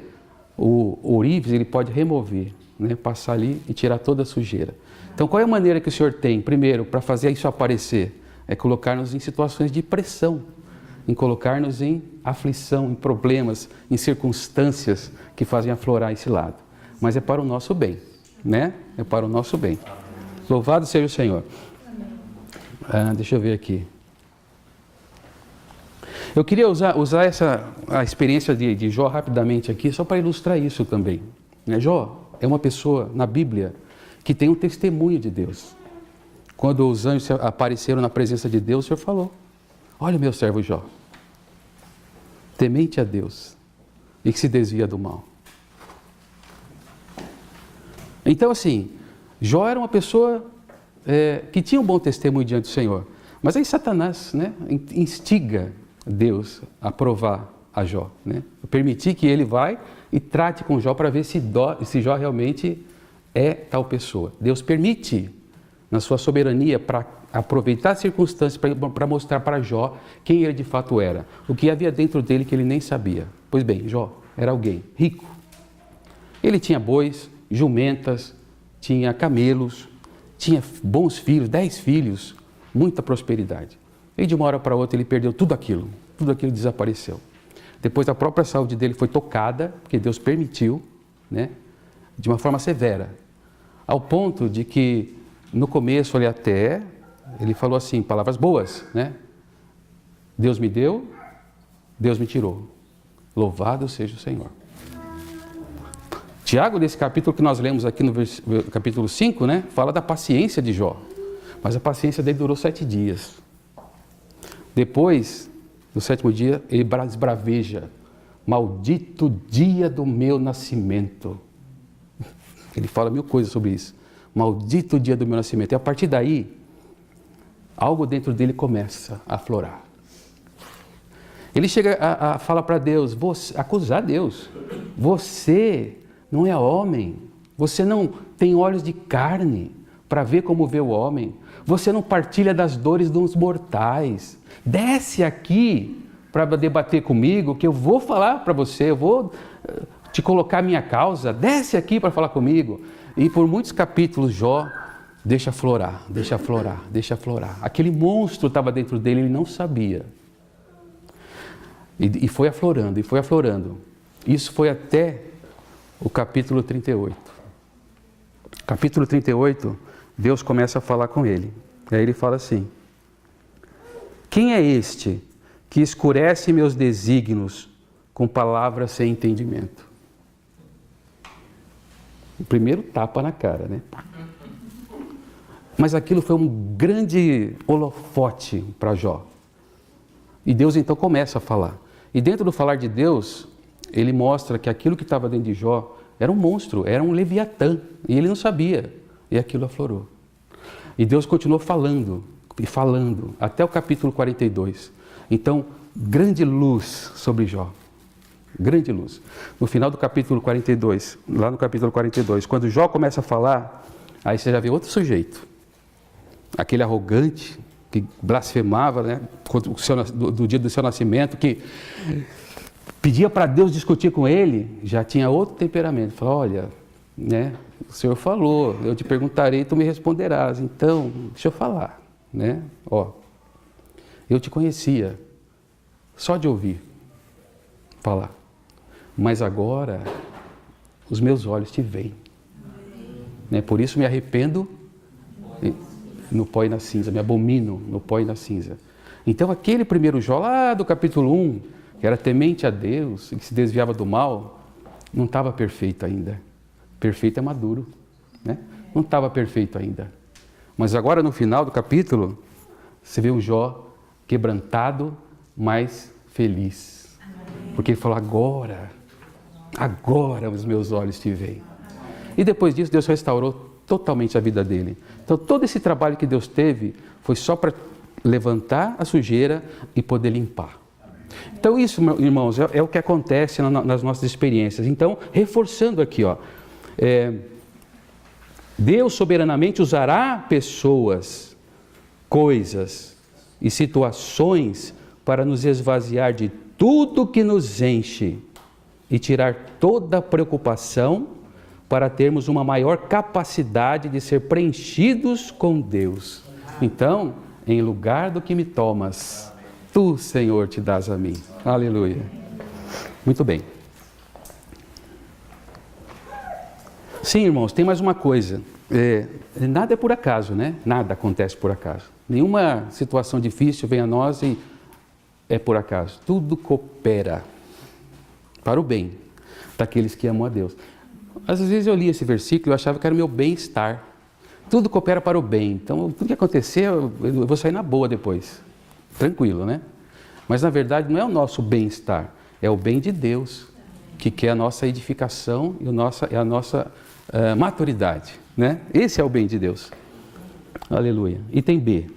o ourives ele pode remover, né? Passar ali e tirar toda a sujeira. Então qual é a maneira que o Senhor tem, primeiro, para fazer isso aparecer? É colocar-nos em situações de pressão, em colocar-nos em aflição, em problemas, em circunstâncias que fazem aflorar esse lado. Mas é para o nosso bem, né? É para o nosso bem. Louvado seja o Senhor. Deixa eu ver aqui. Eu queria usar a experiência de Jó rapidamente aqui, só para ilustrar isso também. Jó é uma pessoa na Bíblia que tem um testemunho de Deus. Quando os anjos apareceram na presença de Deus, o Senhor falou: olha o meu servo Jó, temente a Deus e que se desvia do mal. Então assim, Jó era uma pessoa que tinha um bom testemunho diante do Senhor. Mas aí Satanás, né, instiga Deus a provar a Jó, né? Permitir que ele vai e trate com Jó para ver se Jó realmente é tal pessoa. Deus permite, na sua soberania, para aproveitar as circunstâncias, para mostrar para Jó quem ele de fato era. O que havia dentro dele que ele nem sabia. Pois bem, Jó era alguém rico. Ele tinha bois, jumentas, tinha camelos, tinha bons filhos, 10 filhos, muita prosperidade. E de uma hora para outra ele perdeu tudo aquilo desapareceu. Depois a própria saúde dele foi tocada, porque Deus permitiu, né, de uma forma severa, ao ponto de que no começo ele falou assim, palavras boas, né? Deus me deu, Deus me tirou. Louvado seja o Senhor. Tiago, nesse capítulo que nós lemos aqui no capítulo 5, né, fala da paciência de Jó. Mas a paciência dele durou 7 dias. Depois, no 7º dia, ele esbraveja: maldito dia do meu nascimento. Ele fala 1000 coisas sobre isso. Maldito dia do meu nascimento. E a partir daí, algo dentro dele começa a aflorar. Ele chega a falar para Deus, acusar Deus. Você não é homem. Você não tem olhos de carne para ver como vê o homem. Você não partilha das dores dos mortais. Desce aqui para debater comigo, que eu vou falar para você, eu vou te colocar a minha causa. Desce aqui para falar comigo. E por muitos capítulos, Jó deixa aflorar. Aquele monstro estava dentro dele, ele não sabia. E foi aflorando. Isso foi até o capítulo 38. Capítulo 38, Deus começa a falar com ele. E aí ele fala assim: quem é este que escurece meus desígnios com palavras sem entendimento? O primeiro tapa na cara, né? Mas aquilo foi um grande holofote para Jó. E Deus então começa a falar. E dentro do falar de Deus, ele mostra que aquilo que estava dentro de Jó era um monstro, era um leviatã. E ele não sabia. E aquilo aflorou. E Deus continuou falando, e falando, até o capítulo 42. Então, grande luz sobre Jó. Grande luz. No final do capítulo 42, lá no capítulo 42, quando Jó começa a falar, aí você já vê outro sujeito. Aquele arrogante, que blasfemava, né, do dia do seu nascimento, que pedia para Deus discutir com ele, já tinha outro temperamento. Falou: olha, né, o Senhor falou, eu te perguntarei e tu me responderás. Então, deixa eu falar, né? Eu te conhecia só de ouvir falar, mas agora os meus olhos te veem, né? Por isso me arrependo no pó e na cinza, me abomino no pó e na cinza. Então aquele primeiro Jó lá do capítulo 1, que era temente a Deus e que se desviava do mal, não estava perfeito ainda. Perfeito é maduro, né? Não estava perfeito ainda. Mas agora no final do capítulo, você vê um Jó quebrantado, mas feliz. Porque ele falou, agora os meus olhos te veem. E depois disso, Deus restaurou totalmente a vida dele. Então, todo esse trabalho que Deus teve foi só para levantar a sujeira e poder limpar. Então, isso, irmãos, é o que acontece nas nossas experiências. Então, reforçando aqui, Deus soberanamente usará pessoas, coisas e situações para nos esvaziar de tudo que nos enche e tirar toda a preocupação para termos uma maior capacidade de ser preenchidos com Deus. Então, em lugar do que me tomas, tu, Senhor, te dás a mim. Aleluia. Muito bem. Sim, irmãos, tem mais uma coisa. Nada é por acaso, né? Nada acontece por acaso. Nenhuma situação difícil vem a nós e é por acaso. Tudo coopera para o bem daqueles que amam a Deus. Às vezes eu li esse versículo e eu achava que era o meu bem-estar. Tudo coopera para o bem. Então, tudo que acontecer, eu vou sair na boa depois. Tranquilo, né? Mas, na verdade, não é o nosso bem-estar. É o bem de Deus, que quer a nossa edificação e a nossa maturidade, né? Esse é o bem de Deus. Aleluia. Item B.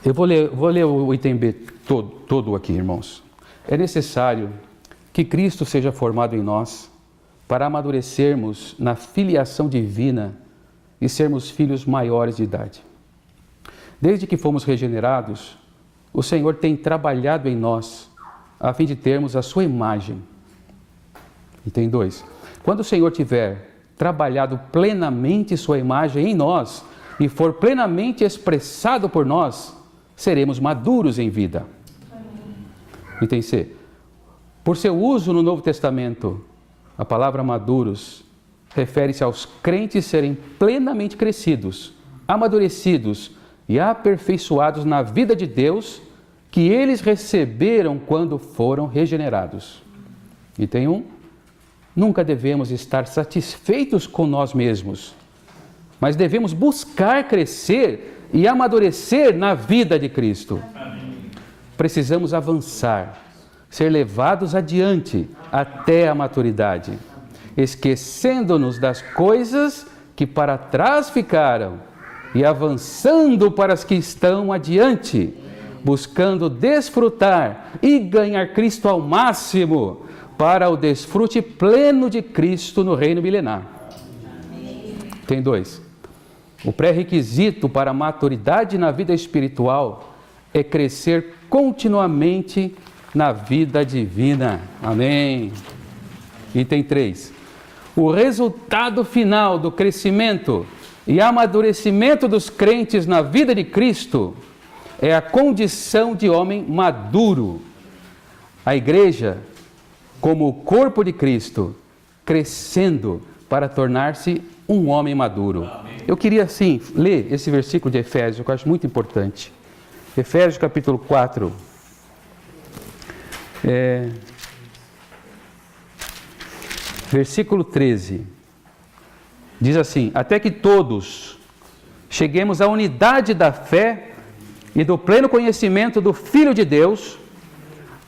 Eu vou ler o item B todo aqui, irmãos. É necessário que Cristo seja formado em nós para amadurecermos na filiação divina e sermos filhos maiores de idade. Desde que fomos regenerados, o Senhor tem trabalhado em nós a fim de termos a sua imagem. Item 2. Quando o Senhor tiver trabalhado plenamente sua imagem em nós e for plenamente expressado por nós, seremos maduros em vida. Item C. Por seu uso no Novo Testamento, a palavra maduros refere-se aos crentes serem plenamente crescidos, amadurecidos e aperfeiçoados na vida de Deus que eles receberam quando foram regenerados. Item 1. Nunca devemos estar satisfeitos com nós mesmos, mas devemos buscar crescer e amadurecer na vida de Cristo. Precisamos avançar, ser levados adiante até a maturidade, esquecendo-nos das coisas que para trás ficaram e avançando para as que estão adiante, buscando desfrutar e ganhar Cristo ao máximo para o desfrute pleno de Cristo no reino milenar. Tem 2. O pré-requisito para a maturidade na vida espiritual é crescer continuamente na vida divina. Amém. Item 3. O resultado final do crescimento e amadurecimento dos crentes na vida de Cristo é a condição de homem maduro. A igreja, como o corpo de Cristo, crescendo para tornar-se um homem maduro. Eu queria, sim, ler esse versículo de Efésios, que eu acho muito importante. Efésios capítulo 4. Versículo 13. Diz assim: até que todos cheguemos à unidade da fé e do pleno conhecimento do Filho de Deus,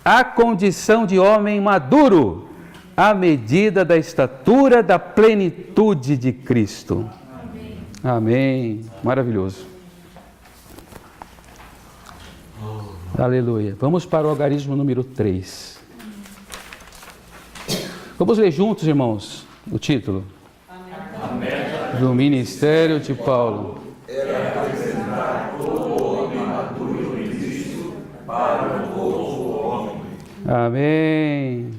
à condição de homem maduro, à medida da estatura da plenitude de Cristo. Amém. Amém. Maravilhoso. Aleluia. Vamos para o algarismo número 3. Vamos ler juntos, irmãos, o título. Amém. Do Ministério de Paulo. Era apresentar todo homem maduro em Cristo para o novo homem. Amém.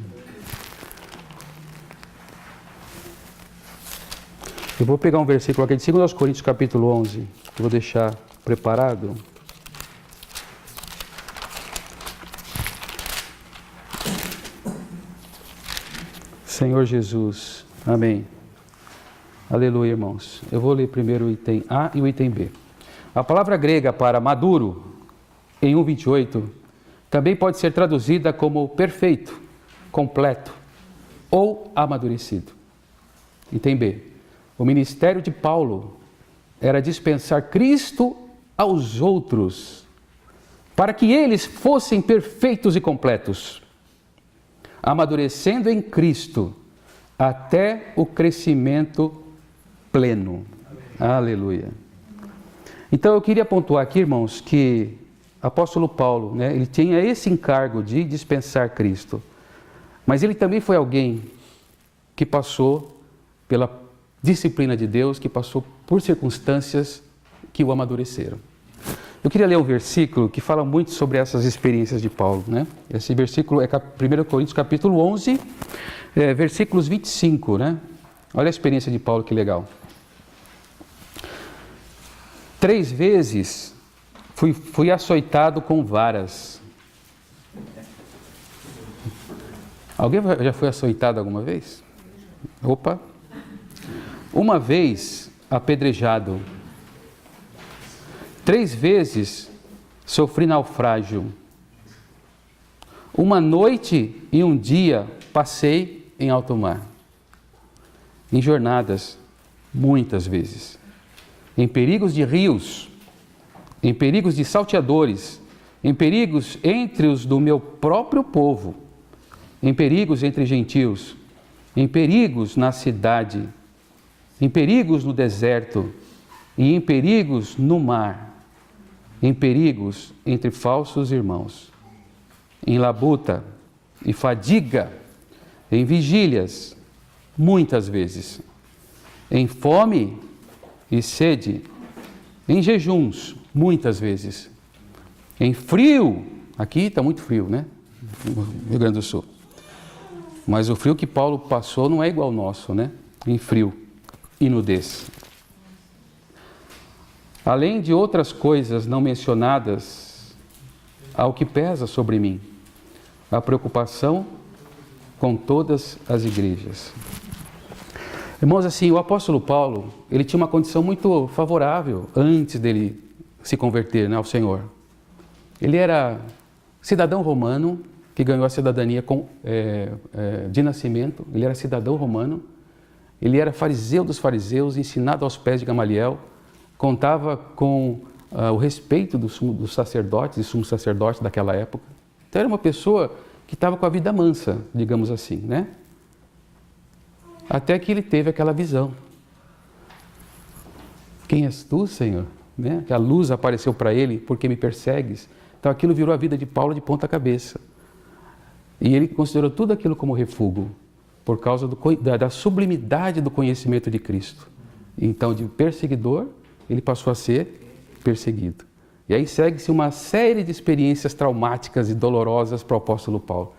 Eu vou pegar um versículo aqui de 2 Coríntios capítulo 11, que eu vou deixar preparado. Senhor Jesus, amém. Aleluia, irmãos. Eu vou ler primeiro o item A e o item B. A palavra grega para maduro, em 1:28, também pode ser traduzida como perfeito, completo ou amadurecido. Item B. O ministério de Paulo era dispensar Cristo aos outros, para que eles fossem perfeitos e completos, amadurecendo em Cristo até o crescimento pleno. Aleluia. Então eu queria pontuar aqui, irmãos, que o apóstolo Paulo, né, ele tinha esse encargo de dispensar Cristo, mas ele também foi alguém que passou pela disciplina de Deus, que passou por circunstâncias que o amadureceram. Eu queria ler um versículo que fala muito sobre essas experiências de Paulo, né? Esse versículo é 1 Coríntios capítulo 11, versículos 25, né? Olha a experiência de Paulo, que legal. 3 vezes fui açoitado com varas. Alguém já foi açoitado alguma vez? Opa! Uma vez apedrejado. 3 vezes sofri naufrágio. Uma noite e um dia passei em alto mar. Em jornadas, muitas vezes. Em perigos de rios, em perigos de salteadores, em perigos entre os do meu próprio povo, em perigos entre gentios, em perigos na cidade, em perigos no deserto e em perigos no mar, em perigos entre falsos irmãos, em labuta e fadiga, em vigílias, muitas vezes, em fome e sede, em jejuns, muitas vezes, em frio, aqui está muito frio, né? No Rio Grande do Sul. Mas o frio que Paulo passou não é igual ao nosso, né? Em frio e nudez. Além de outras coisas não mencionadas, há o que pesa sobre mim, a preocupação com todas as igrejas. Irmãos, assim, o apóstolo Paulo, ele tinha uma condição muito favorável antes dele se converter, né, ao Senhor. Ele era cidadão romano, que ganhou a cidadania de nascimento. Ele era cidadão romano. Ele era fariseu dos fariseus, ensinado aos pés de Gamaliel. Contava com o respeito dos sacerdotes e sumos sacerdotes daquela época. Então era uma pessoa que estava com a vida mansa, digamos assim, né? Até que ele teve aquela visão. Quem és tu, Senhor? Né? Que a luz apareceu para ele, porque me persegues? Então aquilo virou a vida de Paulo de ponta cabeça. E ele considerou tudo aquilo como refúgio, por causa da sublimidade do conhecimento de Cristo. Então, de perseguidor, ele passou a ser perseguido. E aí segue-se uma série de experiências traumáticas e dolorosas para o apóstolo Paulo.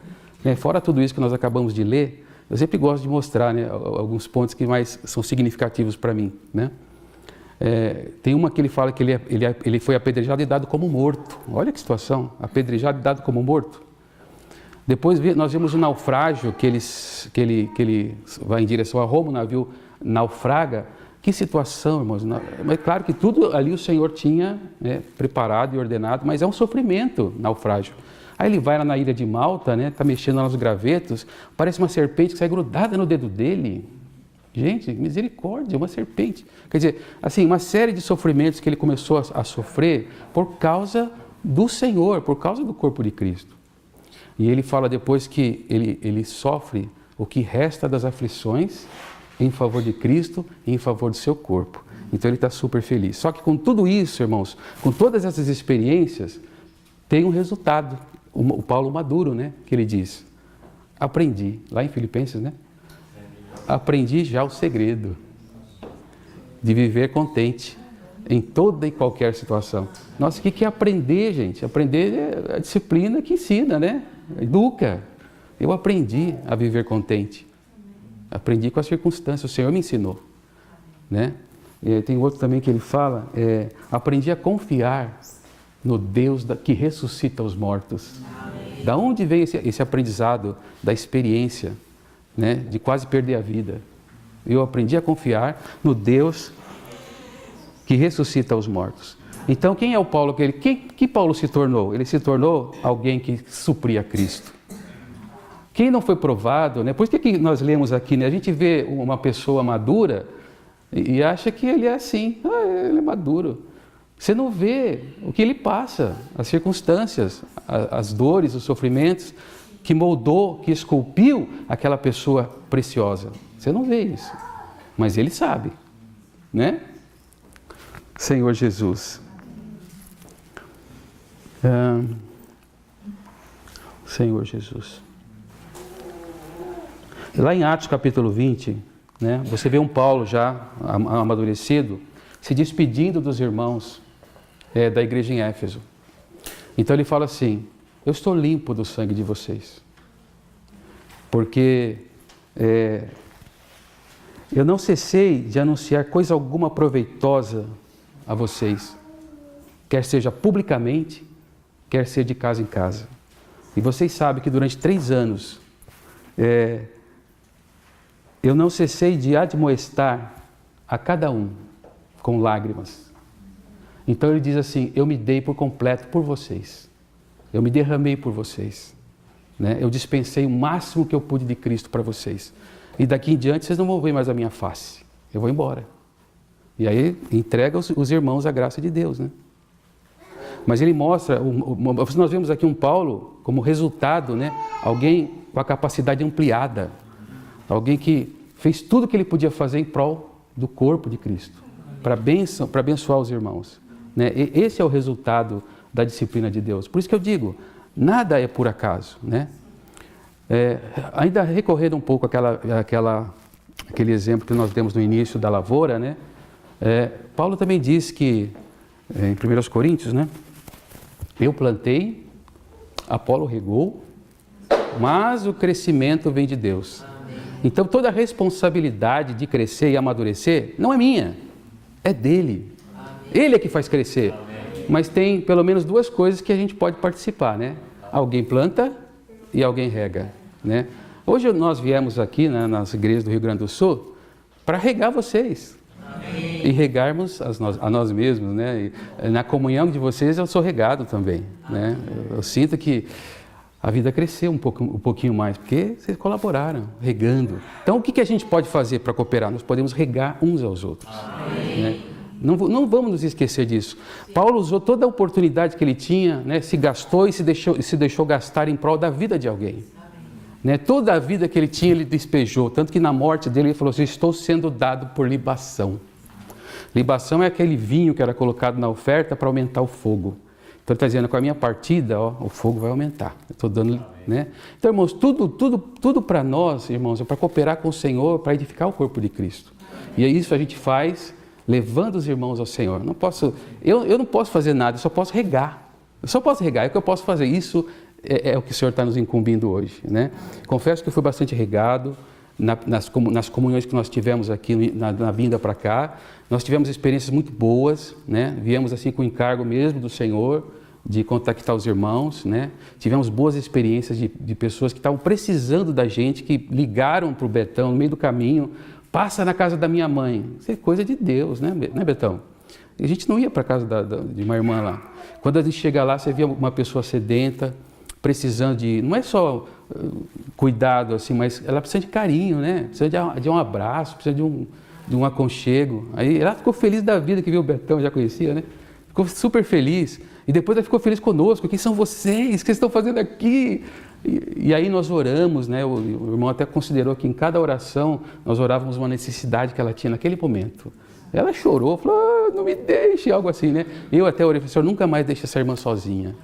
Fora tudo isso que nós acabamos de ler, eu sempre gosto de mostrar, né, alguns pontos que mais são significativos para mim, né? Tem uma que ele fala que ele foi apedrejado e dado como morto. Olha que situação, apedrejado e dado como morto. Depois nós vemos o naufrágio que ele vai em direção a Roma, o navio naufraga. Que situação, irmãos. Mas claro que tudo ali o Senhor tinha, né, preparado e ordenado, mas é um sofrimento, naufrágio. Aí ele vai lá na ilha de Malta, né, está mexendo lá nos gravetos, parece uma serpente que sai grudada no dedo dele. Gente, misericórdia, uma serpente. Quer dizer, assim, uma série de sofrimentos que ele começou a sofrer por causa do Senhor, por causa do corpo de Cristo. E ele fala depois que ele sofre o que resta das aflições em favor de Cristo e em favor do seu corpo. Então ele está super feliz. Só que com tudo isso, irmãos, com todas essas experiências, tem um resultado. O Paulo maduro, né, que ele diz, aprendi, lá em Filipenses, né? Aprendi já o segredo de viver contente em toda e qualquer situação. Nossa, o que é aprender, gente? Aprender é a disciplina que ensina, né? Educa. Eu aprendi a viver contente. Aprendi com as circunstâncias, o Senhor me ensinou, né? Tem outro também que ele fala, aprendi a confiar no Deus que ressuscita os mortos. Amém. Da onde vem esse aprendizado da experiência, né, de quase perder a vida? Eu aprendi a confiar no Deus que ressuscita os mortos. Então, quem é o Paulo? Que Paulo se tornou? Ele se tornou alguém que supria Cristo. Quem não foi provado, né? Por isso que nós lemos aqui, né? A gente vê uma pessoa madura e acha que ele é assim, ele é maduro. Você não vê o que ele passa, as circunstâncias, as dores, os sofrimentos que moldou, que esculpiu aquela pessoa preciosa. Você não vê isso, mas ele sabe, né? Senhor Jesus. Senhor Jesus. Lá em Atos capítulo 20, né, você vê um Paulo já amadurecido, se despedindo dos irmãos da igreja em Éfeso. Então ele fala assim: eu estou limpo do sangue de vocês, porque eu não cessei de anunciar coisa alguma proveitosa a vocês, quer seja publicamente, quer seja de casa em casa. E vocês sabem que durante 3 anos eu não cessei de admoestar a cada um com lágrimas. Então ele diz assim: eu me dei por completo por vocês, eu me derramei por vocês, né? Eu dispensei o máximo que eu pude de Cristo para vocês, e daqui em diante vocês não vão ver mais a minha face, eu vou embora. E aí entrega os irmãos a graça de Deus, né? Mas ele mostra, nós vemos aqui um Paulo como resultado, né? Alguém com a capacidade ampliada, alguém que fez tudo o que ele podia fazer em prol do corpo de Cristo, para abençoar os irmãos, né? E esse é o resultado da disciplina de Deus. Por isso que eu digo, nada é por acaso, né? Ainda recorrendo um pouco àquele exemplo que nós demos no início da lavoura, né? Paulo também diz que, em 1 Coríntios, né? Eu plantei, Apolo regou, mas o crescimento vem de Deus. Então toda a responsabilidade de crescer e amadurecer não é minha, é dele. Ele é que faz crescer. Mas tem pelo menos 2 coisas que a gente pode participar, né? Alguém planta e alguém rega, né? Hoje nós viemos aqui, né, nas igrejas do Rio Grande do Sul para regar vocês. E regarmos a nós mesmos, né? E na comunhão de vocês eu sou regado também, né? Eu sinto que a vida cresceu um pouquinho mais, porque vocês colaboraram, regando. Então o que a gente pode fazer para cooperar? Nós podemos regar uns aos outros, né? Não vamos nos esquecer disso. Paulo usou toda a oportunidade que ele tinha, né? Se gastou e se deixou gastar em prol da vida de alguém. Né? Toda a vida que ele tinha, ele despejou. Tanto que na morte dele, ele falou assim: estou sendo dado por libação. Libação é aquele vinho que era colocado na oferta para aumentar o fogo. Então ele está dizendo: com a minha partida, o fogo vai aumentar. Eu estou dando, né? Então, irmãos, tudo para nós, irmãos, é para cooperar com o Senhor, para edificar o corpo de Cristo. E é isso que a gente faz, levando os irmãos ao Senhor. Eu não posso fazer nada, eu só posso regar. Eu só posso regar, é o que eu posso fazer. Isso é o que o Senhor está nos incumbindo hoje, né? Confesso que eu fui bastante regado nas comunhões que nós tivemos aqui na vinda para cá. Nós tivemos experiências muito boas, né? Viemos assim com o encargo mesmo do Senhor de contactar os irmãos, né? Tivemos boas experiências de pessoas que estavam precisando da gente, que ligaram para o Betão no meio do caminho: passa na casa da minha mãe. Isso é coisa de Deus, né, Betão? E a gente não ia para a casa de uma irmã lá. Quando a gente chega lá, você via uma pessoa sedenta, precisando não é só cuidado assim, mas ela precisa de carinho, né? Precisa de um abraço, precisa de um aconchego. Aí ela ficou feliz da vida que viu o Betão, já conhecia, né? Ficou super feliz. E depois ela ficou feliz conosco: quem são vocês? O que vocês estão fazendo aqui? E aí nós oramos, né? O irmão até considerou que em cada oração nós orávamos uma necessidade que ela tinha naquele momento. Ela chorou, falou: não me deixe, algo assim, né? Eu até orei, professor, nunca mais deixe essa irmã sozinha,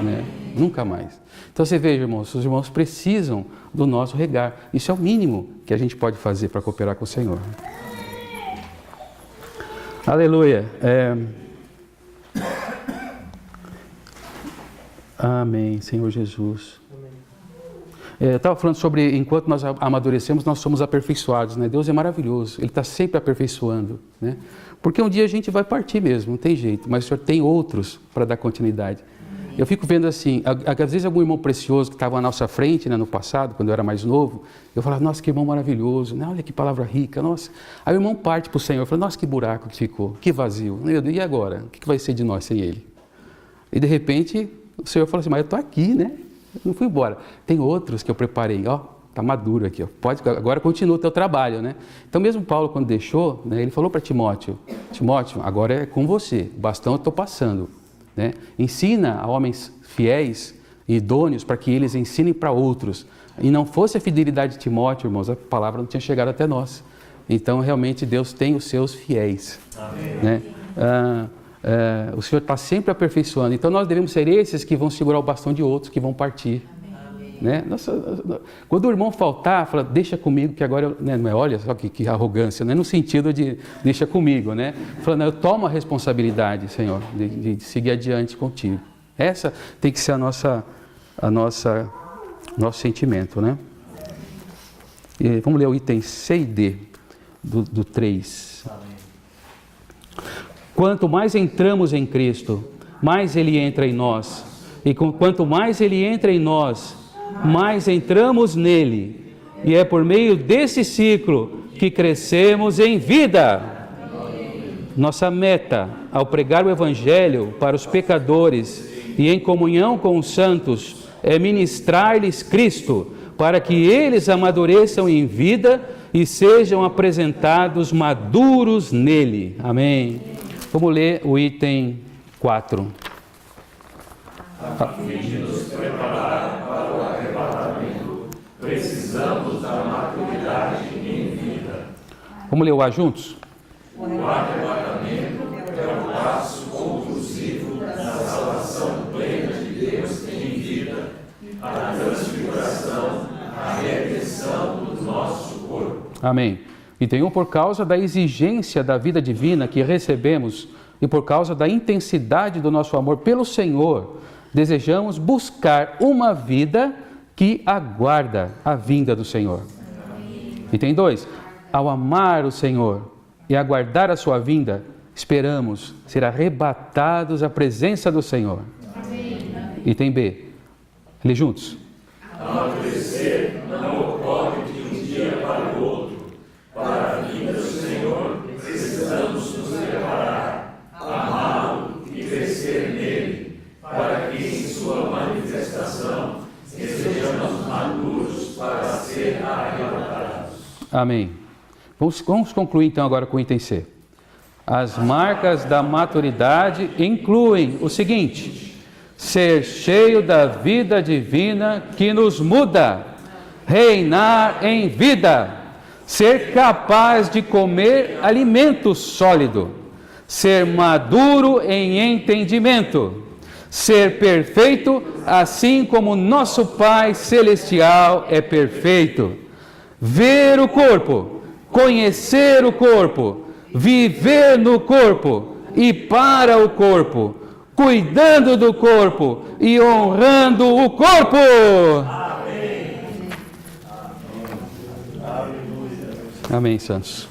né? Nunca mais. Então você veja, irmãos, os irmãos precisam do nosso regar. Isso é o mínimo que a gente pode fazer para cooperar com o Senhor. Aleluia. Amém, Senhor Jesus. Eu estava falando sobre, enquanto nós amadurecemos, nós somos aperfeiçoados, né? Deus é maravilhoso, Ele está sempre aperfeiçoando, né? Porque um dia a gente vai partir mesmo, não tem jeito, mas o Senhor tem outros para dar continuidade. Eu fico vendo assim, às vezes algum irmão precioso que estava à nossa frente, né, no passado, quando eu era mais novo, eu falava: nossa, que irmão maravilhoso, né? Olha que palavra rica, nossa. Aí o irmão parte para o Senhor, eu falo: nossa, que buraco que ficou, que vazio. E agora? O que vai ser de nós sem Ele? E de repente o Senhor falou assim: mas eu estou aqui, né? Eu não fui embora. Tem outros que eu preparei, ó, está maduro aqui, ó. Agora continua o teu trabalho, né? Então mesmo Paulo, quando deixou, né, ele falou para Timóteo, agora é com você, o bastão eu estou passando, né? Ensina a homens fiéis e idôneos para que eles ensinem para outros. E não fosse a fidelidade de Timóteo, irmãos, a palavra não tinha chegado até nós. Então realmente Deus tem os seus fiéis. Amém. Né? O Senhor está sempre aperfeiçoando. Então nós devemos ser esses que vão segurar o bastão de outros, que vão partir. Né? Quando o irmão faltar, fala, deixa comigo, que agora, né, não é, olha só que arrogância, né? No sentido de deixa comigo, né? Falando, eu tomo a responsabilidade, Senhor, de seguir adiante contigo. Essa tem que ser a nosso sentimento, né? E vamos ler o item C e D do 3. Quanto mais entramos em Cristo, mais Ele entra em nós. E quanto mais Ele entra em nós, mais entramos nele. E é por meio desse ciclo que crescemos em vida. Nossa meta, ao pregar o Evangelho para os pecadores e em comunhão com os santos, é ministrar-lhes Cristo, para que eles amadureçam em vida e sejam apresentados maduros nele. Amém. Vamos ler o item 4. A fim de nos preparar para o arrebatamento, precisamos da maturidade em vida. Vamos ler o A juntos? O arrebatamento é o passo conclusivo da salvação plena de Deus em vida, a transfiguração, a redenção do nosso corpo. Amém. Item 1, por causa da exigência da vida divina que recebemos e por causa da intensidade do nosso amor pelo Senhor, desejamos buscar uma vida que aguarda a vinda do Senhor. Amém. Item 2, ao amar o Senhor e aguardar a sua vinda, esperamos ser arrebatados à presença do Senhor. Amém. Item B, lê juntos. Amadurecer não ocorre de um dia para o outro. Para a vinda do Senhor, precisamos nos preparar, amá-lo e crescer nele, para que em sua manifestação estejamos maduros para ser arrebatados. Amém. Vamos concluir então agora com o item C. As marcas da maturidade incluem o seguinte: ser cheio da vida divina que nos muda, reinar em vida, ser capaz de comer alimento sólido, ser maduro em entendimento, ser perfeito assim como nosso Pai Celestial é perfeito, ver o corpo, conhecer o corpo, viver no corpo e para o corpo, cuidando do corpo e honrando o corpo. Amém, santos.